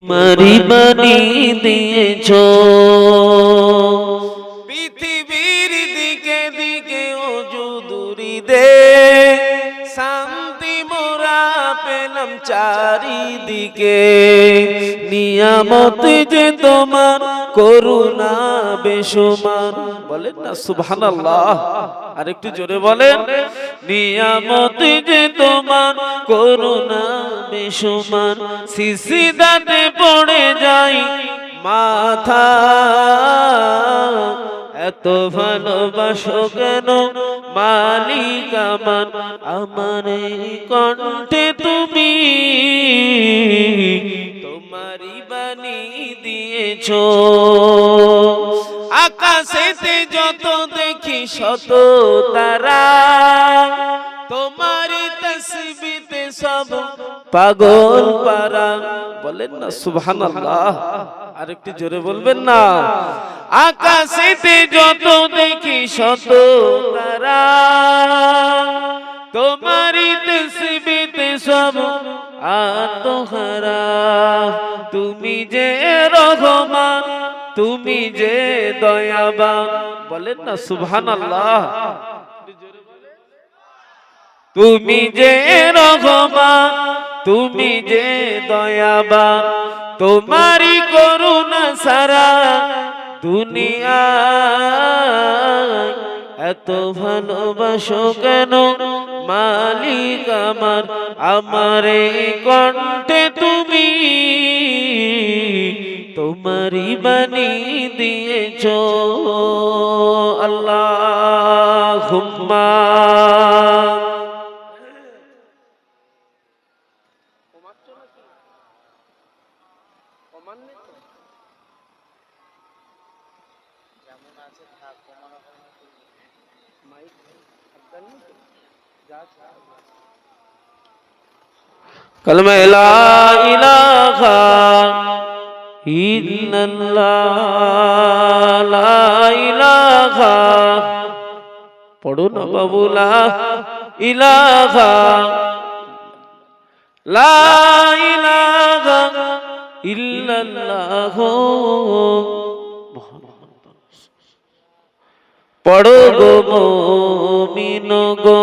তোমারি বাণী দিয়েছো পৃথিবীর দিকে দিকে ওজুদুরি দে শান্তি মোরা পেলাম চারিদিকে নিয়ামত যে তোমার করুণা বেশুমার বলেন না সুবহানাল্লাহ আরেকটু জোরে বলেন নিয়ামত যে তোমার করুণা বেশুমার সিজদাতে পড়ে যাই মাথা এত ভালোবাসো কেন মালিক আমার আমার এই কণ্ঠে তুমি তোমারই বাণী দিয়েছো আকাশেতে যত দেখি শত তারা তোমারই তাসবিতে সব পাগল পারা বলেন না সুবহানাল্লাহ আরেকটু জোরে বলবেন না আকাশেতে যত দেখি শত তারা তোমারই তাসবিতে সব আত্মহারা তুমি যে রহমান তুমি যে দয়াবান বলেন না সুবহানাল্লাহ তুমি যে রহমান তুমি যে দয়াবান তোমারই করুণা সারা দুনিয়া এত ভালোবাসো কেন মালিক আমার আমার এই কণ্ঠে তুমি তোমারই বাণী দিয়েছো আল্লাহুম্মা कलमा ला इलाहा इल्लल्लाह ला इलाहा पढ़ो ना बाबू ला इलाहा इल्लल्लाह पढ़ो गो मोमिन गो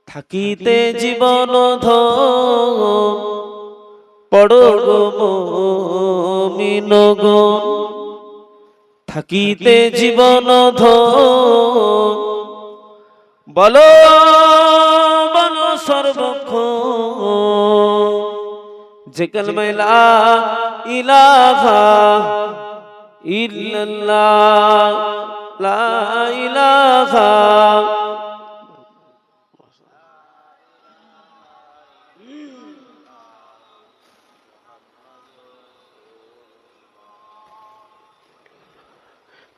থাকিতে জীবন ধন পড়ো গো মুমিন গো থাকিতে জীবন ধন বলো বলো সর্বক্ষণ যে কালেমা লা ইলাহা ইল্লাল্লাহ লা ইলাহা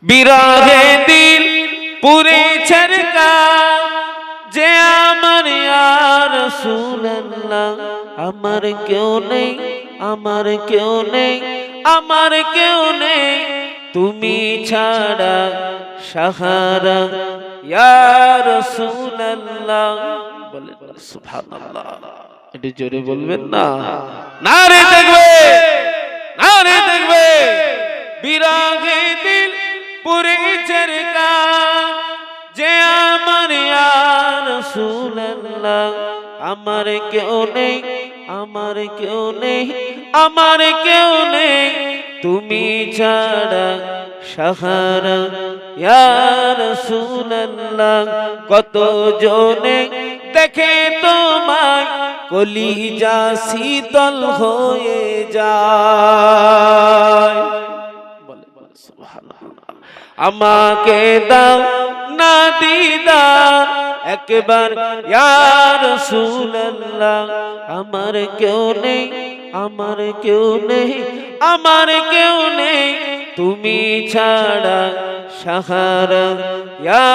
বিরহে দিল পুরে ছরকা যে আমার ইয়া রাসূলুল্লাহ আমার কেউ নেই আমার কেউ নেই আমার কেউ নেই তুমি ছাড়া সাহারা ইয়া রাসূলুল্লাহ বলেন সুবহানাল্লাহ একটু জোরে বলবেন না নারে দেখবে নারে দেখবে বিরহে দিল পুরে চরকা যে আমার ইয়া রাসূলুল্লাহ আমার কেউ নেই আমার কেউ নেই আমার কেউ নেই তুমি ছাড়া সাহারা ইয়া রাসূলুল্লাহ কত জনে দেখে তোমায় কলিজা শীতল হয়ে যায় আমাকে দাও না দিদার একবার ইয়া রাসূলুল্লাহ আমার কেউ নেই আমার কেউ নেই আমার কেউ নেই তুমি ছাড়া সাহারা ইয়া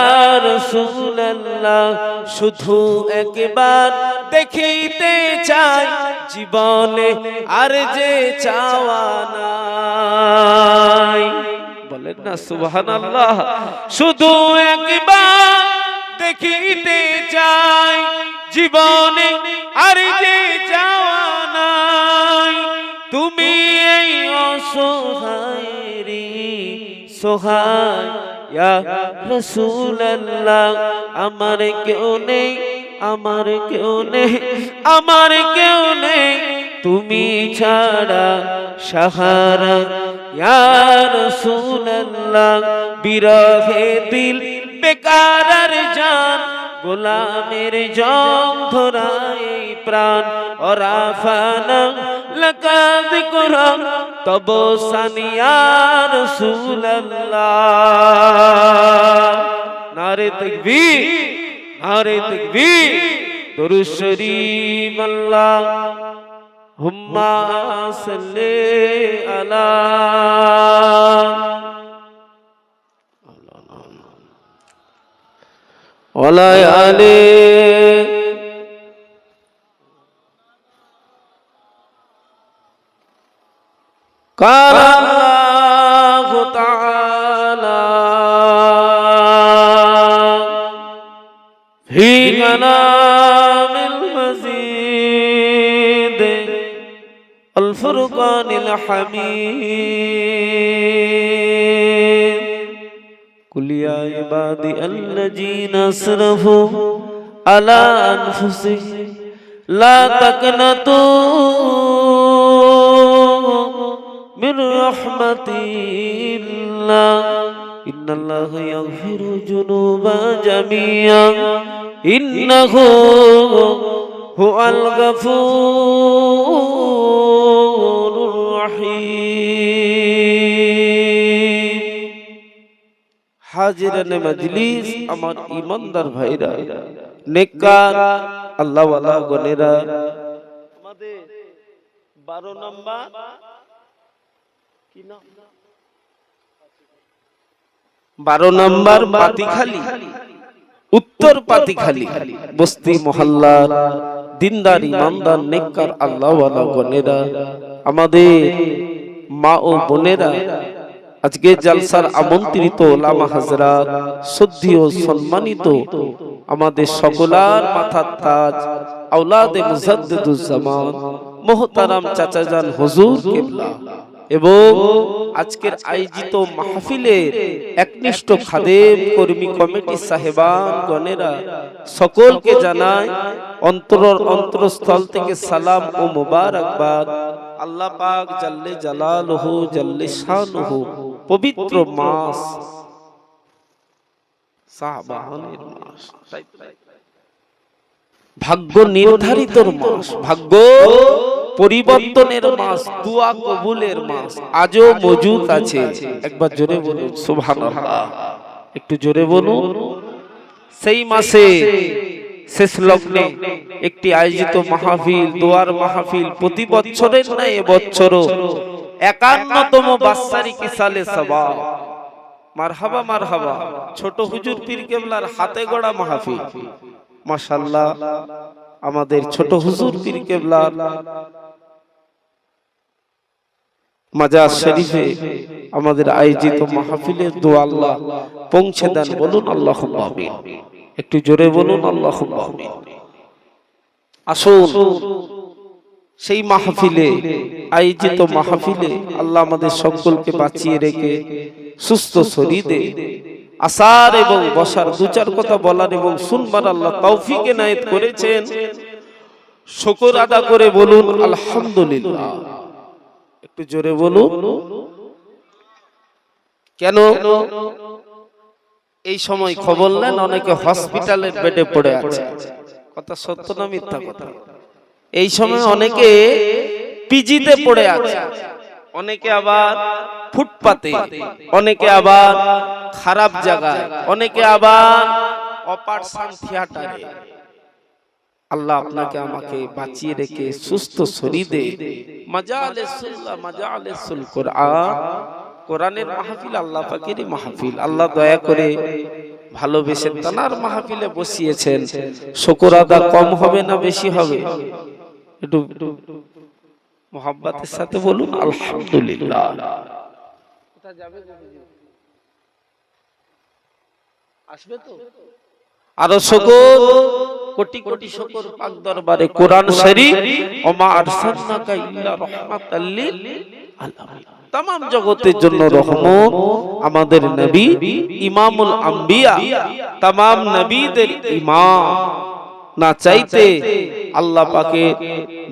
রাসূলুল্লাহ শুধু একবার দেখিতে চাই জীবনে আর যে চাওয়া নাই বলেন না সুবহানাল্লাহ শুধু একবার দেখিতে চাই জীবনে আর যে চাওয়া নাই তুমি এই অসহায়েরই সহায় ইয়া রাসূলুল্লাহ আমার কেউ নেই আমার কেউ নেই আমার কেউ নেই তুমি ছাড়া সাহারা ইয়া রাসূলুল্লাহ বিরহে দিল বেকার আর জান গোলামের জং ধরাই প্রাণ ওরাফানা লাকাদ কুরআন তব সানিয়া রাসূলুল্লাহ নারে তাকবীর নারে তাকবীর দরুদ শরীফ আল্লাহুম্মা সাল্লি আলা ওয়ালা আলি قال الله تعالى في كلام المزيد الفرقان الحميد قل يا عبادي الذين اسرفوا على أنفسهم لا تقنطوا من رحمة الله إن الله يغفر الذنوب جميعا إنه هو الغفور الرحيم হাজিরান মজলিস আমার ঈমানদার ভাইরা নেককার আল্লাহ ওয়ালা গনেরা আমাদের 12 নম্বর কি নাম 12 নম্বর পাতিখালি উত্তর পাতিখালি বস্তি মহল্লা দিনদার ঈমানদার নেককার আল্লাহ ওয়ালা গনেরা আমাদের মা ও বোনেরা আজকে জলসার আমন্ত্রিত ওলামা হযরত শ্রদ্ধেয় ও সম্মানিত আমাদের সকলার মাথার তাজ আওলাদে মুজাদ্দিদুজ জামান মুহতারাম চাচাজান হুজুর কিবলা এবং আজকের আয়োজিত মাহফিলের একনিষ্ঠ খাদেম কর্মী কমিটি সাহেবান গণেরা সকলকে জানাই অন্তরস্থল থেকে সালাম ও মোবারকবাদ। আল্লাহ পাক জাল্লে জালালুহু জাল্লে শানুহু পবিত্র মাস শাবানের মাস, ভাগ্য নির্ধারিত মাস, ভাগ্য পরিবর্তনের মাস, দোয়া কবুলের মাস আজও মজুদ আছে। একবার জোরে বলুন সুবহানাল্লাহ, একটু জোরে বলুন। সেই মাসে শেষ লগ্নে একটি আয়োজিত মাহফিল, দোয়ার মাহফিল প্রতি বছরের না এবছরও ৫১তম বাৎসরিক সালে সওয়াব। মারহাবা মারহাবা। ছোট হুজুর পীর কেবলার হাতে গড়া মাহফিল, মাশাআল্লাহ। আমাদের ছোট হুজুর পীর কেবলার মাজার শরীফে আমাদের আয়োজিত মাহফিলের দোয়া আল্লাহ পৌঁছে দেন। বলুন আল্লাহুম্মা আমিন। একটু জোরে বলুন আল্লাহুম্মা আমিন। আসুন সেই মাহফিলে, আয়োজিত মাহফিলে আল্লাহ আমাদের সকলকে বাঁচিয়ে রেখে সুস্থ শরীরে আসার এবং বসার, দু চার কথা বলার এবং শুনবার আল্লাহ তৌফিক এনায়েত করেছেন। শুকর আদা করে বলুন আলহামদুলিল্লাহ। একটু জোরে বলুন। কেন এই সময় খবর নেন অনেকে হসপিটালের বেডে পড়ে আছে, কথা সত্য না মিথ্যা কথা? এই সময় অনেকে পিজিতে পড়ে আছে, অনেকে আবার ফুটপাতে, অনেকে আবার খারাপ জায়গায়, অনেকে আবার অপারেশন থিয়েটারে। আল্লাহ আপনাকে আমাকে বাঁচিয়ে রেখে সুস্থ শরীরে মাজালিসুল কোরআন, কোরআনের মাহফিল, আল্লাহ পাকেরই মাহফিল, আল্লাহ দয়া করে ভালোবেসে তানার মাহফিলে বসিয়েছেন। শুকর আদা কম হবে না বেশি হবে? একটু মোহাব্বতের সাথে বলুন আলহামদুলিল্লাহ। আসবে তো আরো শুকর কোটি কোটি শুকর পাক দরবারে কোরআন শরীফ ওমা আরসালনাকা ইল্লা রাহমাতাল লিল আলামিন, तमाम জগতের জন্য রহমত আমাদের নবী ইমামুল আম্বিয়া, तमाम নবীদের ইমাম। না চাইতে আল্লাহ পাকে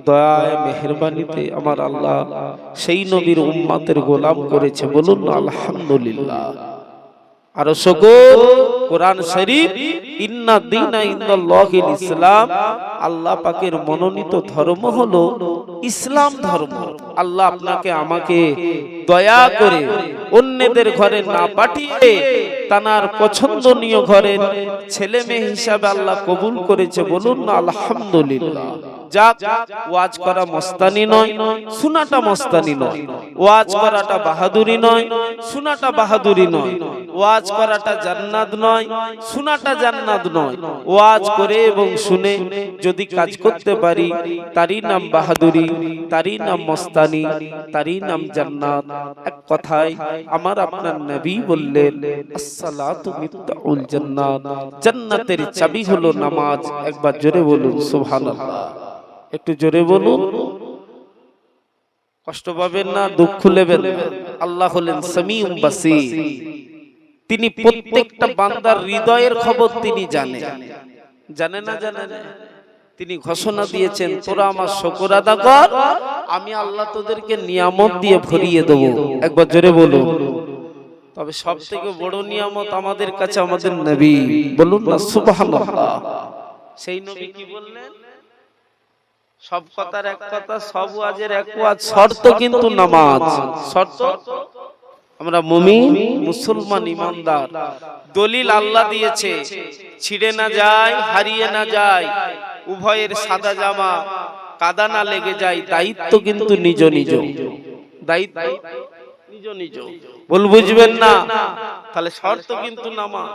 দয়ায় মেহেরবানিতে আমার আল্লাহ সেই নবীর উম্মতের গোলাম করেছে, বলুন না আলহামদুলিল্লাহ। আর শুকর কোরআন শরীফ ইন্না দীনা ইনদাল্লাহিল ইসলাম, আল্লাহ পাকের মনোনীত ধর্ম হলো ইসলাম ধর্ম। আল্লাহ আপনাকে আমাকে দয়া করে অন্যদের ঘরে না পাঠিয়ে তানার পছন্দনীয় ঘরের ছেলে মেয়ে হিসাবে আল্লাহ কবুল করেছে, বলুন না আলহামদুলিল্লাহ। যাক, ওয়াজ করা মস্তানি নয়, শোনাটা মস্তানি নয়। ওয়াজ করাটা বাহাদুরি নয়, শোনাটা বাহাদুরি নয়। ওয়াজ করাটা জান্নাত নয়, শোনাটা জান্নাত নয়। ওয়াজ করে এবং শুনে যদি কাজ করতে পারি তারই নাম বাহাদুরি, তারই নাম মস্তানি, তারই নাম জান্নাত। এক কথায় আমার আপনার নবী বললেন, আসসালাতু মিফতাহুল জান্নাত, জান্নাতের চাবি হলো নামাজ। একবার জোরে বলুন সুবহানাল্লাহ, একটু জোরে বলুন, কষ্ট পাবেন না, দুঃখ নেবেন। আল্লাহ হলেন সামিউম বাসীর, তিনি প্রত্যেকটা বান্দার হৃদয়ের খবর তিনি জানেন। জানে না জানেন, তিনি ঘোষণা দিয়েছেন, তোরা আমার শুকর আদা কর, আমি আল্লাহ তোদেরকে নিয়ামত দিয়ে ভরিয়ে দেব। একবার জোরে বলুন। তবে সব থেকে বড় নিয়ামত আমাদের কাছে আমাদের নবী, বলুন না সুবহানাল্লাহ। সেই নবী কি বললেন? সব কথার এক কথা, সব ওয়াজের এক ওয়াজ, শর্ত কিন্তু নামাজ। শর্ত আমরা মুমিন, মুসলমান, ইমানদার। দলিল আল্লাহ দিয়েছে, ছিঁড়ে না যায়, হারিয়ে না যায়, উভয়ের সাদা জামা কাদা না লেগে যায়। দায়িত্ব কিন্তু নিজ নিজ, দায়িত্ব নিজ নিজ। ভুল বুঝবেন না, তাহলে শর্ত কিন্তু নামাজ।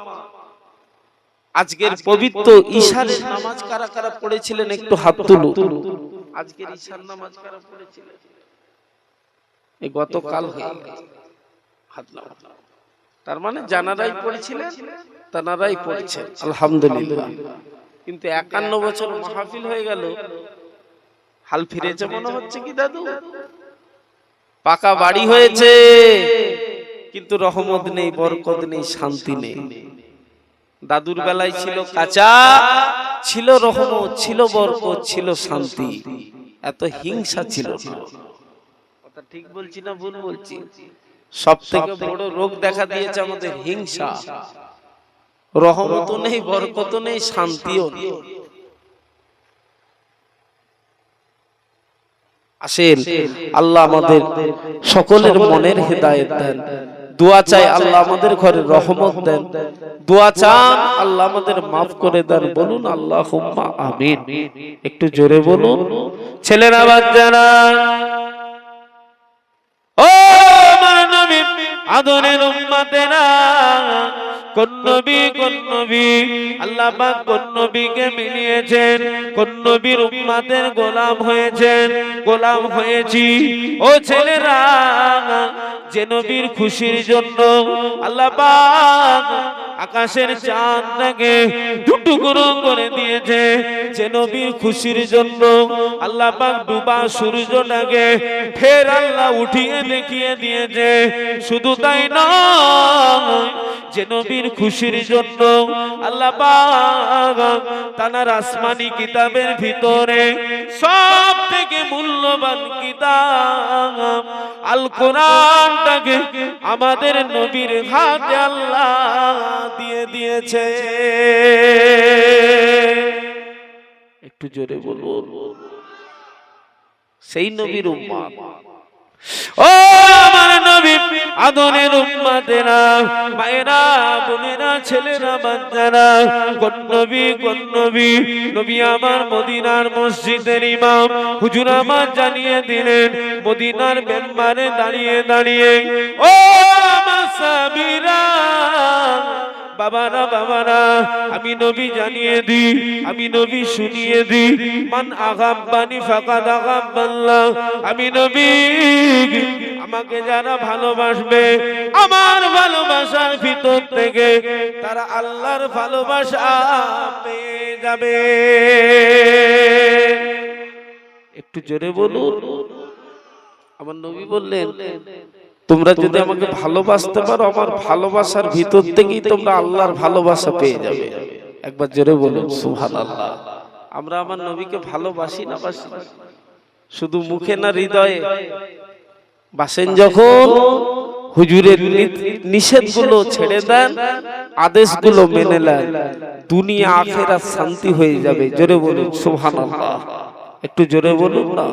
আজকের পবিত্র ঈশার নামাজ কারা কারা পড়েছিলেন একটু হাত তুলুন। আজকের ঈশার নামাজ কারা পড়েছিলেন? এই গতকাল হয়ে গেছে, হাত নামান। তার মানে জানারাই পড়েছিলেন, তানারাই পড়ছেন, আলহামদুলিল্লাহ। কিন্তু 51 বছর মাহফিল হয়ে গেল, হাল ফিরেছে মনে হচ্ছে কি দাদু? পাকা বাড়ি হয়েছে কিন্তু রহমত নেই, বরকত নেই, শান্তি নেই। দাদুর বেলায় ছিল কাঁচা, ছিল রহমত, ছিল বরকত, ছিল শান্তি, এত হিংসা ছিল না। কথা ঠিক বলছি না ভুল বলছি? সব থেকে বড় রোগ দেখা দিয়েছে আমাদের হিংসা। রহমতও নেই, বরকতও নেই, শান্তিও নেই। আসেন, আল্লাহ আমাদের সকলের মনের হেদায়েত দেন। দোয়া চাই আল্লাহ আমাদের ঘরে রহমত দেন। দোয়া চান আল্লাহ আমাদের মাফ করে দেন। বলুন আল্লাহুম্মা আমিন। একটু জোরে বলুন। ছেলেরা, বাচ্চারা, ও আমার নবী আদরের উম্মতেরা, কোন নবী কোন নবী আল্লাহ পাক কোন নবীকে মিলিয়েছেন, কোন নবীর উম্মতের গোলাম হয়েছেন, গোলাম হয়েছি। ও ছেলেরা, যে নবীর খুশির জন্য আল্লাহ পাক আকাশের চাঁদটাকে টুকরো করে দিয়েছে, যে নবীর খুশির জন্য আল্লাহ পাক ডুবা সূর্যটাকে ফের আল্লাহ উঠিয়ে দেখিয়ে দিয়েছে। শুধু তাই নয়, যে নবীর খুশির জন্য আল্লাহ পাক তানার আসমানি কিতাবের ভিতরে সব থেকে মূল্যবান কিতাব আল কোরআনটাকে আমাদের নবীর হাতে আল্লাহ দিয়ে দিয়েছে। একটু জোরে বলুন। সেই নবীর উম্মত, ও আমার নবী আদরের উম্মতেরা, মায়েরা, বোনেরা, ছেলেরা, বাচ্চারা, কোন নবী কোন নবী? নবী আমার মদিনার মসজিদের ইমাম হুজুর আমার জানিয়ে দিলেন, মদিনার মেম্বারে দাঁড়িয়ে দাঁড়িয়ে, ও আমার সাহাবীরা, বাবারা, বাবারা, আমি নবী জানিয়ে দিই, আমি নবী শুনিয়ে দিই, মান আগাব্বানি ফাকাদ আগাব্বাল্লাহ। আমি নবী আমাকে যারা ভালোবাসবে আমার ভালোবাসার ভিতর থেকে তারা আল্লাহর ভালোবাসা পেয়ে যাবে। একটু জোরে বলুন। আমার নবী বললেন তোমরা যদি আমাকে ভালোবাসতে পারো আমার ভালোবাসার ভিতর থেকেই তোমরা আল্লাহর ভালোবাসা পেয়ে যাবে। একবার জোরে বলুন সুবহানাল্লাহ। আমরা আমার নবীকে ভালোবাসি না বাসি? শুধু মুখে না হৃদয়ে? বাসেন যখন হুজুরের নিষেধগুলো ছেড়ে দেন, আদেশগুলো মেনে নেন, দুনিয়া আখিরাত শান্তি হয়ে যাবে। জোরে বলুন সুবহানাল্লাহ। একটু জোরে বলুন না।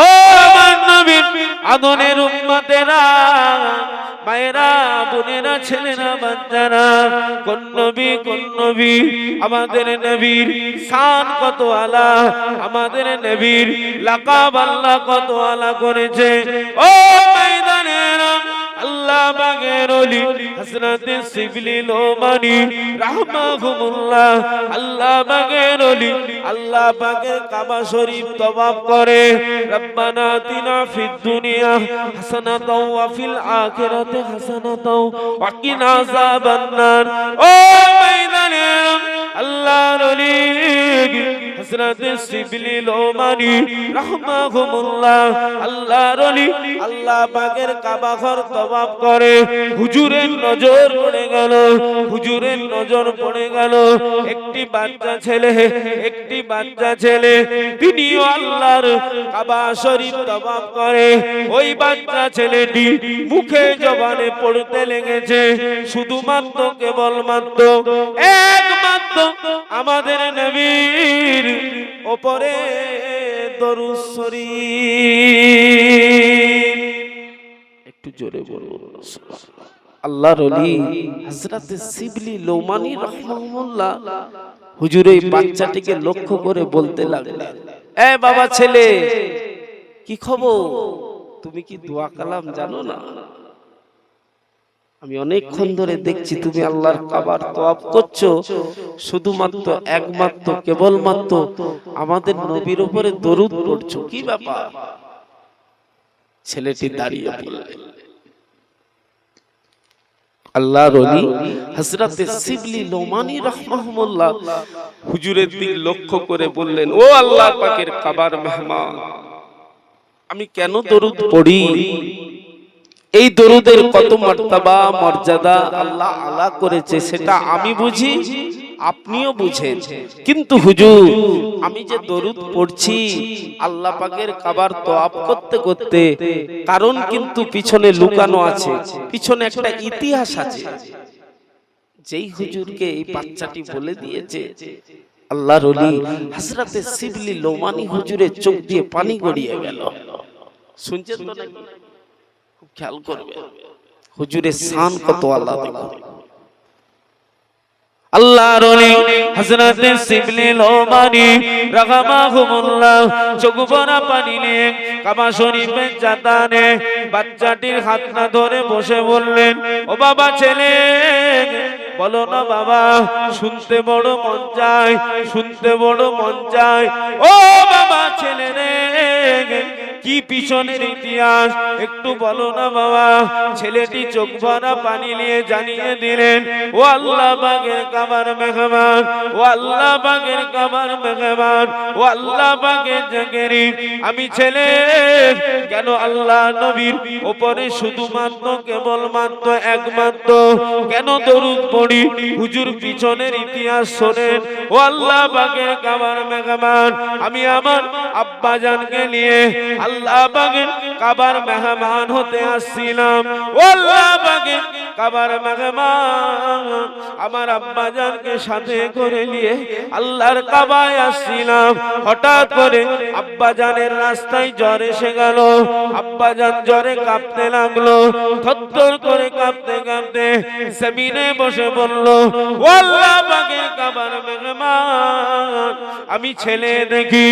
ও আমার নবী আদনের উম্মতেরা, মায়েরা, বোনেরা, ছেলেরা, বাচ্চারা, কোন নবী আমাদের নবীর শান কত আলা, আমাদের নবীর লাকাব আল্লাহ কত আলা করেছে। ও ময়দানেরা, আল্লাহ পাকের ওলি হযরত শিবলি লোমানী রাহমাহুমুল্লাহ, আল্লাহ পাকের ওলি আল্লাহ পাকের কাবা শরীফ তওয়াফ করে রব্বানা আতিনা ফিদ দুনিয়া হাসানাতাও ওয়া ফিল আখিরাতি হাসানাতাও ওয়া কিনা আযাবান্নার। ও ময়দানে আল্লাহর ওলি হযরত শিবলি লোমানী রাহমাহুমুল্লাহ, আল্লাহর ওলি আল্লাহ পাকের কাবা ঘর তওয়াফ করে। হুজুরের নজর পড়ে গেল, হুজুরের নজর পড়ে গেল একটি বাচ্চা ছেলে, তিনিও আল্লাহর কাবা শরীফ তওয়াফ করে। ওই বাচ্চা ছেলেটি মুখে জবানে পড়তে লেগেছে শুধুমাত্র কেবলমাত্র একমাত্র আমাদের নবীর উপরে দরুদ শরীফ। একটু জোরে বলুন। আল্লাহর ওলি হযরত শিবলি লোমানী রাহমাহুল্লাহ হুজুর এই বাচ্চাটিকে লক্ষ্য করে বলতে লাগলেন, এ বাবা ছেলে, কি খবর? তুমি কি দোয়া কালাম জানো না? আমি অনেকক্ষণ ধরে দেখছি তুমি আল্লাহর কাবার তওয়াফ করছো, শুধুমাত্র একমাত্র কেবলমাত্র আমাদের নবীর উপরে দরুদ পড়ছো, কি ব্যাপার? ছেলেটি দাঁড়িয়ে পড়লেন। আল্লাহর ওলি হযরত শিবলি লোমানী রাহমাহুল্লাহ হুজুরের দিকে লক্ষ্য করে বললেন, ও আল্লাহ পাকের কাবার মেহমান, আমি কেন দরুদ পড়ি? এই দরুদের কত মর্তবা মর্যাদা আল্লাহ আলা করেছে সেটা আমি বুঝি, আপনিও বুঝেন। কিন্তু হুজুর, আমি যে দরুদ পড়ছি আল্লাহ পাকের কাবার তওয়াফ করতে করতে, কারণ কিন্তু পিছনে লুকানো আছে, পিছনে একটা ইতিহাস আছে। যেই হুজুরকে এই বাচ্চাটি বলে দিয়েছে, আল্লাহর ওলি হযরত শিবলি লোমানী হুজুরের চোখ দিয়ে পানি গড়িয়ে গেল। শুনছেন তো নাকি? খুব খেয়াল করবে, হুজুরের শান কত আল্লাহ দেখুন। আল্লাহর ওলি হযরত শিবলি লোমানী রাহমাহুমুল্লাহ চোখ ভরা পানি নিয়ে কাবা শরীফে জাতানে বাচ্চাটির হাত না ধরে বসে বললেন, ও বাবা ছেলে, বলো না বাবা, শুনতে বড় মন চায়, শুনতে বড় মন চায়। ও বাবা ছেলে রে, কি পিছনের ইতিহাস একটু বলো না বাবা। ছেলেটি চোখ ভরা পানি নিয়ে জানিয়ে দিলেন, ও আল্লাহ পাকের কাবার মেহমান, ও আল্লাহ পাকের কাবার মেহমান, ও আল্লাহ পাকের জাকেরি, আমি ছেলে কেন আল্লাহ নবীর উপরে শুধুমাত্র কেবলমাত্র একমাত্র কেন দরুদ পড়ি? হুজুর পিছনের ইতিহাস শোনেন। ও আল্লাহ পাকের কাবার মেহমান, আমি আমার আব্বা জানকে নিয়ে আল্লাহ পাকের কাবার মেহমান হতে আসছিলাম। ও আল্লাহ পাকের কাবার মেহমান, আমার আব্বা জানকে সাথে করে নিয়ে আল্লাহর কাবায় আসছিলাম। হঠাৎ করে আব্বা জানের রাস্তায় জ্বর এসে গেল। আব্বা জান জ্বরে কাঁপতে লাগলো, থরথর করে কাঁপতে কাঁপতে জমিনে বসে বলল, ও আল্লাহ পাকের কাবার মেহমান, আমি ছেলে দেখি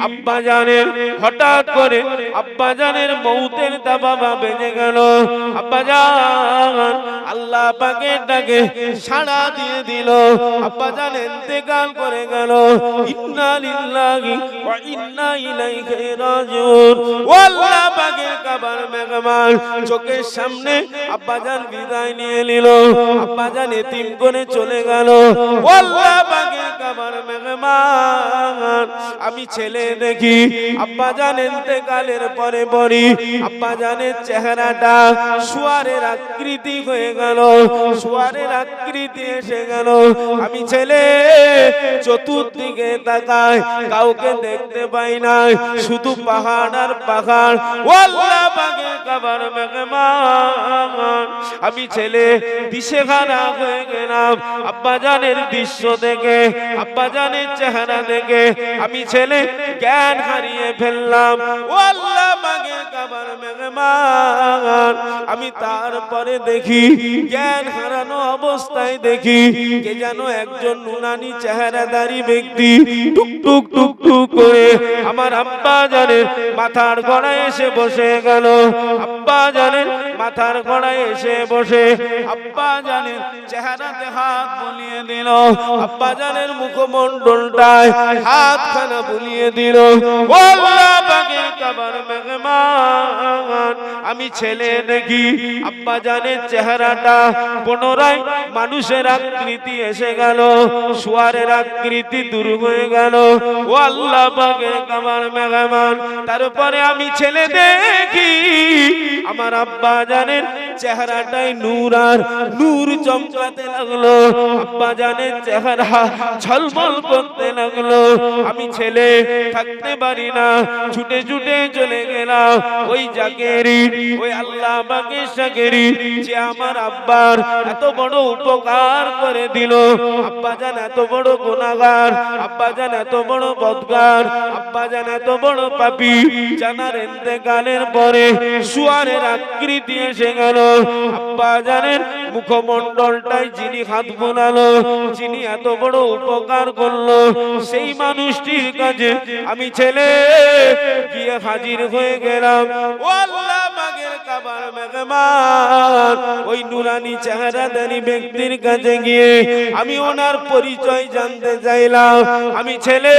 আব্বা জানের হঠাৎ করে আব্বা জানের মৌতের দাবাবা বেজে গেল। আব্বা জান আল্লাহ পাকের ডাকে সাড়া দিয়ে দিল, আব্বা জান ইন্তেকাল করে গেল। ইন্না লিল্লাহি ওয়া ইন্না ইলাইহি রাজিউন। ও আল্লাহ পাকের কাবার মেহমান চোখের সামনে আব্বাজান বিদায় নিয়ে নিল, আব্বাজান এতিম করে চলে গেল। ও আল্লাহ পাকের কাবার মেহমান আমি ছেলে দেখি আব্বাজান ইন্তেকালের পরে পরই আব্বাজানের চেহারাটা শুয়ারের আকৃতি হয়ে গেল, শুয়ারের আকৃতি এসে গেল। আমি ছেলে চতুর্দিকে তাকাই, কাউকে দেখতে পাই না, শুধু পাহাড় আর পাহাড়। ও আল্লাহ পাকের কাবার মেহমান আমি ছেলে দিশেহারা হয়ে গেলাম আব্বাজানের দৃশ্য দেখে, আব্বাজানের চেহারা দেখে আমি ছেলে জ্ঞান হারিয়ে ফেললাম। ও আল্লাহ পাকের কাবার মেহমান আমি তারপরে দেখি জ্ঞান হারানো অবস্থায় দেখি কে যেন একজন নুনানি চেহারাদারি ব্যক্তি টুক টুক টুক টুক করে আমার আব্বাজানের মাথার গোড়ায় এসে বসে গেল। আব্বাজানের মাথার গোড়ায় এসে বসে আব্বাজানের চেহারাতে হাত বুলিয়ে দিল, আব্বাজানের মুখমণ্ডলটায় হাতখানা বুলিয়ে দিল। ও আল্লাহ পাকের কাবার মেহমান আমি ছেলে দেখি আব্বাজানের চেহারাটা পুনরায় মানুষের আকৃতি এসে গেল, শুয়ারের আকৃতি দূর হয়ে গেল। ও আল্লাহ পাকের কাবার মেহমান তারপরে আমি ছেলে দেখি আমার আব্বাজানের চেহারাটাই নূর আর নূর চমকাতে লাগলো, আব্বাজানের চেহারা ঝলমল করতে লাগলো। আমি ছেলে থাকতে পারি না, ছুটে ছুটে চলে গেলাম ওই জাকেরি, ওই আল্লাহ পাকের জাকেরি যে আমার আব্বার এত বড় উপকার করে দিল। আব্বাজান এত বড় গুনাহগার, আব্বাজান এত বড় বদগার, আব্বাজান এত বড় পাপী, জানার ইন্তেকালের পরে শুয়ারের আকৃতি এসে গেল। আব্বাজানের মুখমণ্ডলটাই যিনি হাত বোনালো, যিনি এত বড় উপকার করলো, সেই মানুষটির কাছে আমি ছেলে গিয়ে হাজির হয়ে গেলাম। ও আল্লাহ পাকের কাবার মেহমান ওই নুরানি চেহারাদারি ব্যক্তির কাছে গিয়ে আমি ওনার পরিচয় জানতে চাইলাম। আমি ছেলে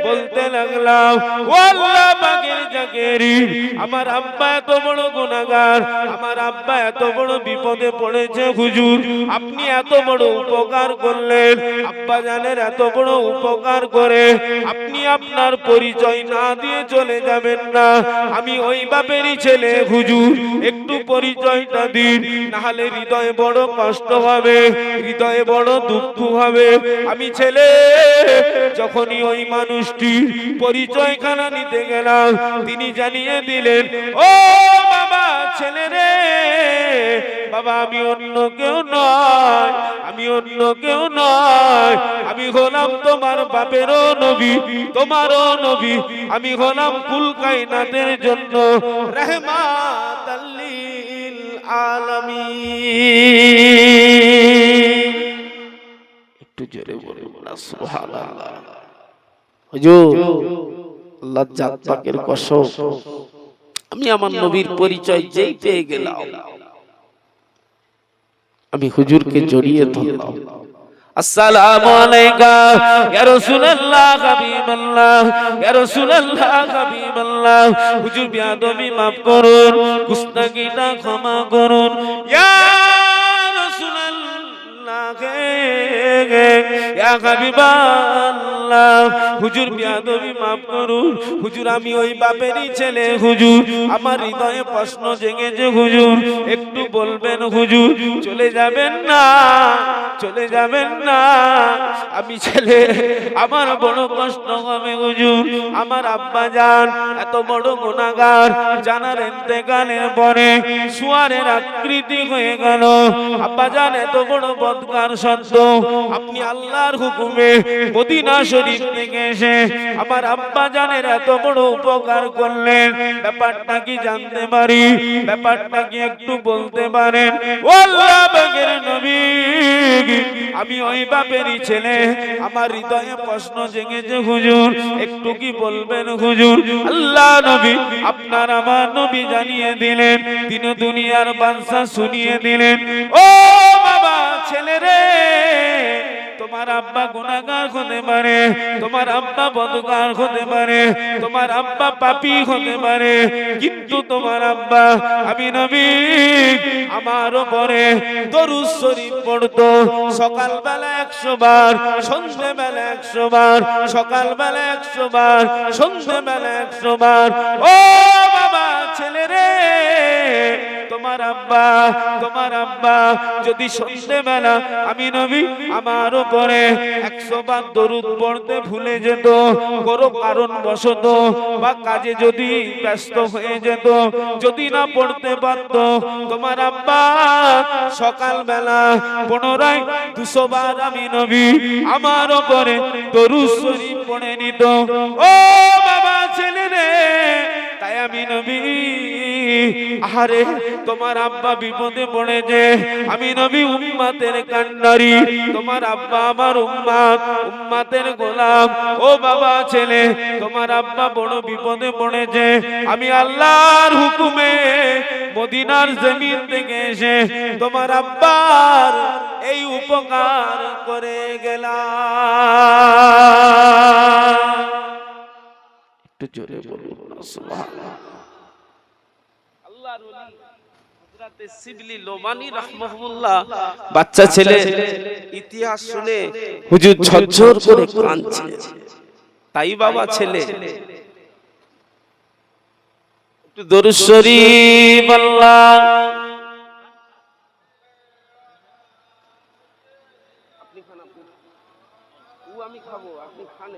বলতে লাগলাম, ও আল্লাহ পাকের জাকেরি আমার আব্বা এত বড় গুনাহগার, আমার আব্বা এত বড় বিপদে পড়েছে হুজুর, আপনি এত বড় উপকার করলেন, আব্বা জানের এত বড় উপকার করে আপনি আপনার পরিচয় না দিয়ে চলে যাবেন না। আমি ওই বাপেরই ছেলে হুজুর, একটু পরিচয়টা দিন, না হলে হৃদয়ে বড় কষ্ট হবে, হৃদয়ে বড় দুঃখ হবে। আমি ছেলে যখনই ওই মানুষটি পরিচয়খানা নিতে গেলাম তিনি জানিয়ে দিলেন, ও বাবা ছেলে রে, বাবা আমি অন্য কেউ নয়, আমি অন্য কেউ নয়, আমি হলাম তোমার বাপেরও নবী, তোমারও নবী, আমি হলাম কুল কায়নাতের জন্য রাহমাতাল লিল আলামিন। একটু জোরে বলুন না সুবহানাল্লাহ। হুজুর আল্লাহ জাত পাকের কসম, আমি আমার নবীর পরিচয় যেই পেয়ে গেলাম আমি হুজুরকে জড়িয়ে ধরলাম। আসসালামু আলাইকা ইয়া রাসূলুল্লাহ হাবিবাল্লাহ, ইয়া রাসূলুল্লাহ হাবিবাল্লাহ, হুজুর বিয়াদবি maaf করুন, গুস্তাখিটা ক্ষমা করুন, ইয়া রাসূলুল্লাহ ইয়া হাবিবাল্লাহ, হুজুর বিয়াদবি maaf করুন, হুজুর আমি ওই বাপেরই ছেলে হুজুর, আমার হৃদয়ে প্রশ্ন জেগেছে হুজুর, একটু বলবেন হুজুর, চলে যাবেন না, চলে যাবেন না, আমি ছেলে আমার বড় কষ্ট হবে হুজুর, আমার আব্বা জান এত বড় গুনাহগার, জানার ইন্তেকালের পরে শুয়ারের আকৃতি হয়ে গেল, আব্বা জান এত বড় বদকার সত্য আপনি আল্লাহর হুকুমে মদিনা শরীফ থেকে এসে আমার আব্বা জানের এত বড় উপকার করলেন, ব্যাপারটা কি জানতে পারি, ব্যাপারটা কি একটু বলতে পারেন? ও আল্লাহ পাকের নবী, আমি ওই বাপেরই ছেলে, আমার হৃদয়ে প্রশ্ন জেগেছে হুজুর, একটু কি বলবেন হুজুর? আল্লাহ নবী আপনার আমার নবী জানিয়ে দিলেন, দিন দুনিয়ার বাদশা শুনিয়ে দিলেন, ও বাবা ছেলে রে, তোমার আব্বা গুনাহগার হতে পারে, তোমার আব্বা বদকার হতে পারে, তোমার আব্বা পাপী হতে পারে, কিন্তু তোমার আব্বা আমি নবী আমার উপরে দরুদ শরীফ পড়তো সকালবেলা 100 বার, সন্ধ্যাবেলা 100 বার, সকালবেলা 100 বার, সন্ধ্যাবেলা 100 বার। ও বাবা ছেলে রে, তোমার আব্বা যদি সন্ধ্যেবেলা আমি নবী আমার উপরে 100 বার দরুদ পড়তে ভুলে যেত, কোনো কারণ বশত বা কাজে যদি ব্যস্ত হয়ে যেত, যদি না পড়তে পারত, তোমার আব্বা সকালবেলা পুনরায় 200 বার আমি নবী আমার উপরে দরুদ শরীফ পড়ে নিত। ও বাবা ছেলে রে, তাই আমি নবী আরে তোমার আব্বা বিপদে পড়েছে, আমি নবী উম্মতের কান্ডারি, তোমার আব্বা আমার উম্মতের গোলাম। ও বাবা ছেলে, তোমার আব্বা বড় বিপদে পড়েছে, আমি আল্লাহর হুকুমে মদিনার জমিন থেকে এসে তোমার আব্বার এই উপকার করে গেলাম। একটু জোরে বলুন সুবহানাল্লাহ। আল্লাহর ওলি হযরতে শিবলি লোমানী রাহমাহুল্লাহ বাচ্চা ছেলে ইতিহাস শুনে হুজুর ঝরঝর করে কাঁদছে। তাই বাবা ছেলে একটু দরুদ শরীফ আল্লাহ। আপনি খান, আমি খাবো, আপনি খান,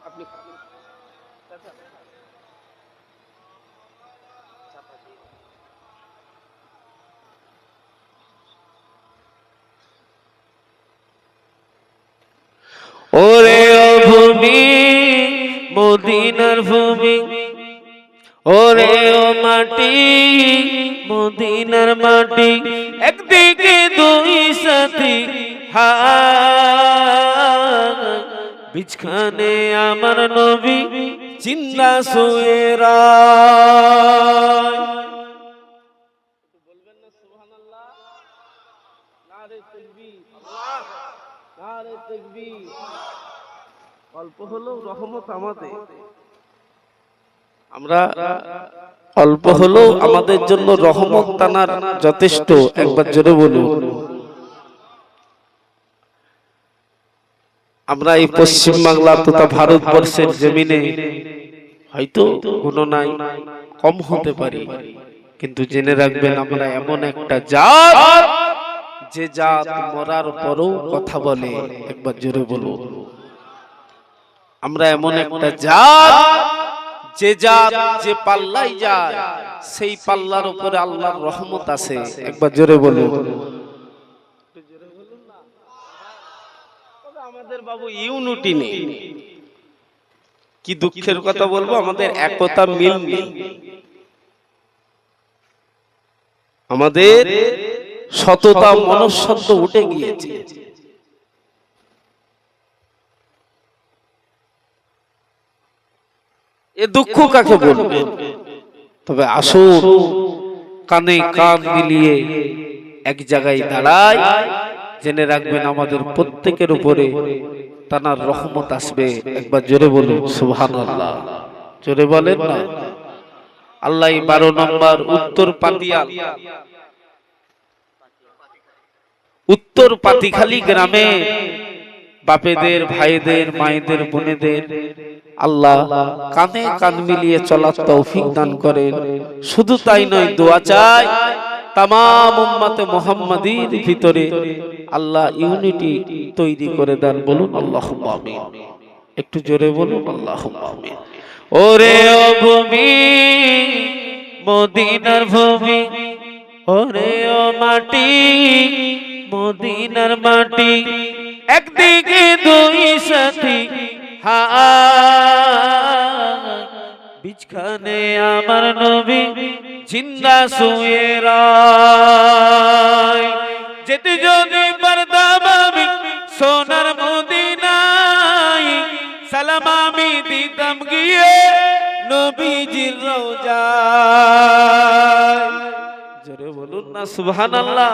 আপনি খান। ওরে ও ভূমি মদিনার ভূমি, ওরে ও মাটি মদিনার মাটি, একদিকে দুই সাথী বিছখানে আমার নবী জিন্দা শুয়ে রায়। বলবেন না সুবহানাল্লাহ, নারে তাকবীর, আল্লাহ নারে তাকবীর। অল্প হলেও রহমত আমাদের, আমরা অল্প হলেও আমাদের জন্য রহমত টানার যথেষ্ট। একবার জোরে বলুন। আমরা এই পশ্চিম বাংলা তথা ভারতবর্ষের জমিনে হয়তো গণনায় কম হতে পারি, কিন্তু জেনে রাখবেন আমরা এমন একটা জাত যে জাত মরার পরও কথা বলে। একবার জোরে বলুন। আমরা এমন একটা জাত যে জাত যে পাল্লাই যায় সেই পাল্লার উপরে আল্লাহর রহমত আছে। একবার জোরে বলুন। আমাদের বাবু ইউনিটি নেই, কি দুঃখের কথা বলবো, আমাদের একতা মিল নেই, আমাদের সততা মনুষ্যত্ব উঠে গিয়েছে। এ দুঃখ কাকে বলবে? তবে আসুন কানে কান মিলিয়ে এক জায়গায় দাঁড়াই, জেনে রাখবেন আমাদের প্রত্যেকের উপরে তার রহমত আসবে। একবার জোরে বলুন সুবহানাল্লাহ। জোরে বলেন না। আল্লাহ 12 নম্বর উত্তর পাতিয়াল, উত্তর পাতিখালী গ্রামে বাপেদের, ভাইদের, মায়েদের, বোনেদের আল্লাহ কানে কান মিলিয়ে চলার তৌফিক দান করেন। শুধু তাই নয়, দোয়া চাই তামাম উম্মতে মুহাম্মাদীর ভিতরে আল্লাহ ইউনিটি তৈরি করে দেন। বলুন আল্লাহুম্মা আমিন। একটু জোরে বলুন আল্লাহুম্মা আমিন। ওরে ও ভূমি মদিনার ভূমি, ওরে ও মাটি মদিনার মাটি, একদিকে দুই সাথী বিছখানে আমার নবী জিন্দা শুয়ে রায়। যেতে যদি পারতাম আমি সোনার মদিনায়, সালাম আমি দিতাম গিয়ে নবীজির রওজায়। জোরে বলুন না সুবহানাল্লাহ।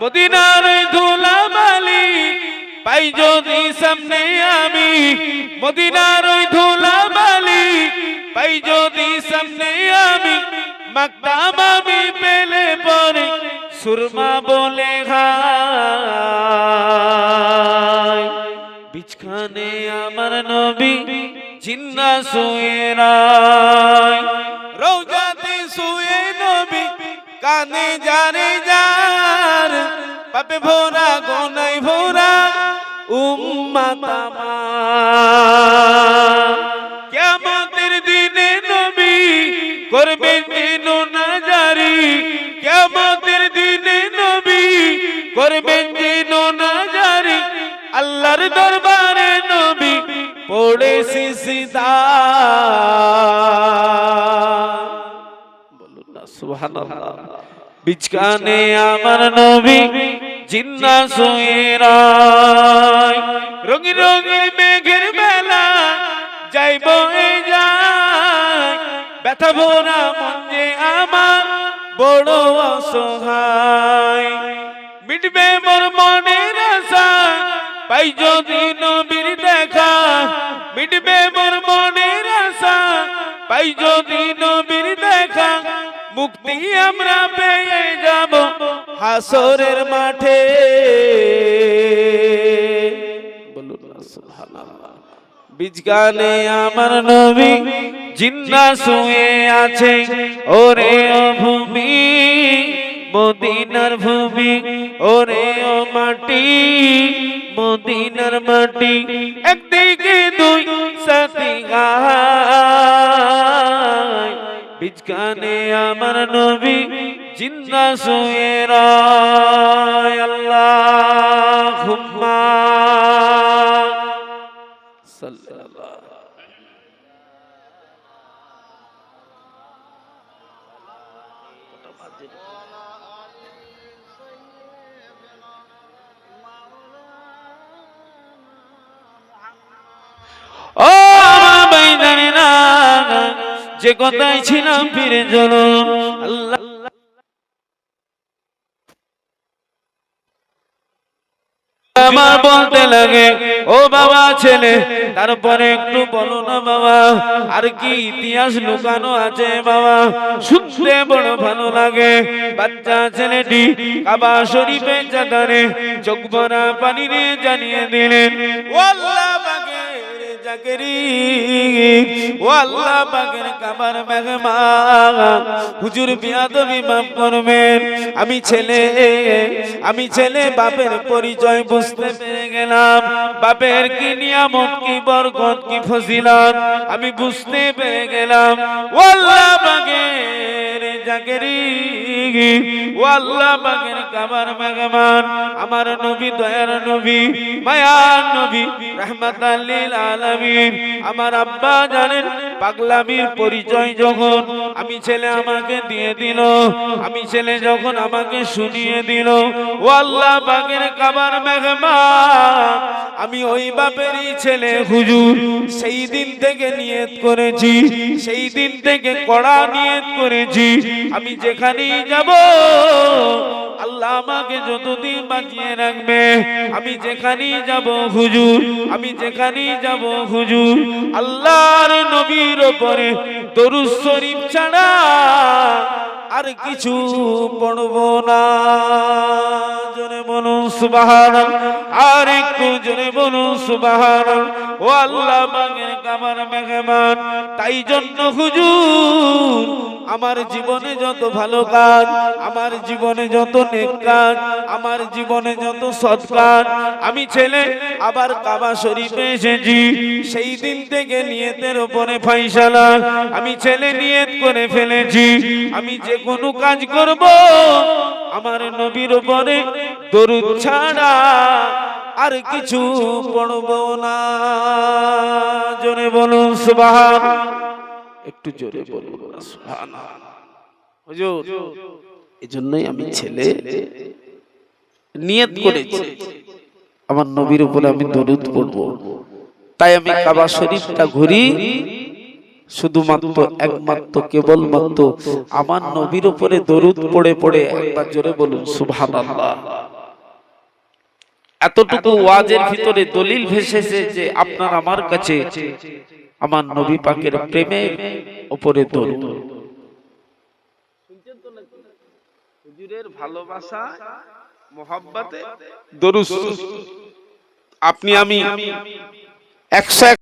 মদিনার ধুলাবালি পাই যদি সামনে আমি মদিনার ওই ধুলাবালি, পাই যদি সামনে আমি মাকতাম আমি পেলে পরে সুরমা বলে খায়। বিছখানে আমার নবী জিন্না শুয়ে রায়, রওজাতে শুয়ে নবী কানে জারে যার, পাপে ভরা গোনায় ভরা উম্মত আমার। কিয়ামতের দিনে নবী করবেন দিন নাজারি, কিয়ামতের দিনে নবী করবেন দিন নাজারি, আল্লাহর দরবারে নবী পড়ে সিজদা। বলুন না সুবহানাল্লাহ। বিছখানে আমার নবী জিন্না শুয়ে রায়, রঙিন রঙিন মেঘের বেলা যাইব এই যায়, ব্যথা ভরা মন যে আমার বড় অসহায়। মিটবে মোর মনের আশা পাই যদি নবীর দেখা, মিটবে মোর মনের আশা পাই যদি নবীর দেখা, মুক্তি আমরা পেয়ে যাব হাসরের মাঠে। বলুন না সুবহানাল্লাহ। বিছখানে আমার নবী জিন্না শুয়ে আছে, ওরে ও ভূমি মদিনার ভূমি, ওরে ও মাটি মদিনার মাটি, একদিকে দুই সাথী গায়। বিছখানে আমার নবী জিন্না শুয়ে রায়। আল্লাহুম্মা সাল্লাল্লাহু। ও আমার ভাই জানি না যে কথাই ছিলাম ফিরে চলো। আল্লাহ আমার বলতে লাগে, ও বাবা ছেলে তারপরে একটু বলো না বাবা, আর কি ইতিহাস লুকানো আছে বাবা, শুনতে বড় ভালো লাগে। বাচ্চা ছেলেটি কাবা শরীফে চাদরে চোখ ভরা পানি রে জানিয়ে দিলেন, ও আল্লাহ পাকের জাকেরি, ও আল্লাহ পাকের কাবার মেহমান, হুজুর বিয়াদবি মাফ করবেন। আমি ছেলে বাপের পরিচয় বুঝতে পেরে গেলাম, বাপের কি নিয়ামত কি বরকত কি ফজিলত আমি বুঝতে পেরে গেলাম। ও আল্লাহ পাকের জাকেরি, ও আল্লাহ পাকের কাবার মেহমান, আমার নবী দয়ার নবী মায়ার নবী রাহমাতাল লিল আলামিন। আমার আব্বা জানেন পাগলামির পরিচয় যখন আমি ছেলে আমাকে দিয়ে দিল, আমি ছেলে যখন আমাকে শুনিয়ে দিল, ও আল্লাহ পাকের কাবার মেহমান, আমি ওই বাপেরই ছেলে হুজুর। সেই দিন থেকে নিয়ত করেছি, সেই দিন থেকে কড়া নিয়ত করেছি, আমি যেখানেই যাব আল্লাহ আমাকে যতদিন বাঁচিয়ে রাখবে, আমি যেখানেই যাব হুজুর, আমি যেখানেই যাব হুজুর, আল্লাহর নবীর উপরে দরুদ শরীফ ছাড়া আর কিছু পড়ব না। জোরে বলুন সুবহানাল্লাহ, আর একটু জোরে বলুন সুবহানাল্লাহ। ও আল্লাহ পাকের কাবার মেহমান, তাই জন্য হুজুর আমার জীবনে যত ভালো কাজ, আমার জীবনে যত নেক কাজ, আমার জীবনে যত সৎ কাজ, আমি ছেলে আবার কাবা শরীফে এসেছি, সেই দিন থেকে নিয়তের উপরে ফাইসালা আমি ছেলে নিয়ত করে ফেলেছি, আমি যে কোনো কাজ করব আমার নবীর উপরে দরুদ ছাড়া আর কিছু পড়ব না। জোরে বলুন সুবহানাল্লাহ, একটু জোরে বলুন সুবহানাল্লাহ। হুজুর এজন্যই আমি ছেলে নিয়ত করেছি আমার নবীর উপরে আমি দরুদ পড়ব, তাই আমি কাবা শরীফটা ঘুরি শুধুমাত্র একমাত্র কেবলমাত্র আমার নবীর উপরে দরুদ পড়ে পড়ে। একবার জোরে বলুন সুবহানাল্লাহ। এতটুকু ওয়াজের ভিতরে দলিল ভেসেছে যে আপনার আমার কাছে আমার নবী পাকের প্রেমের উপরে দরুদ, হুজুরের ভালোবাসা মোহাব্বতে দরুদ। আপনি আমি 100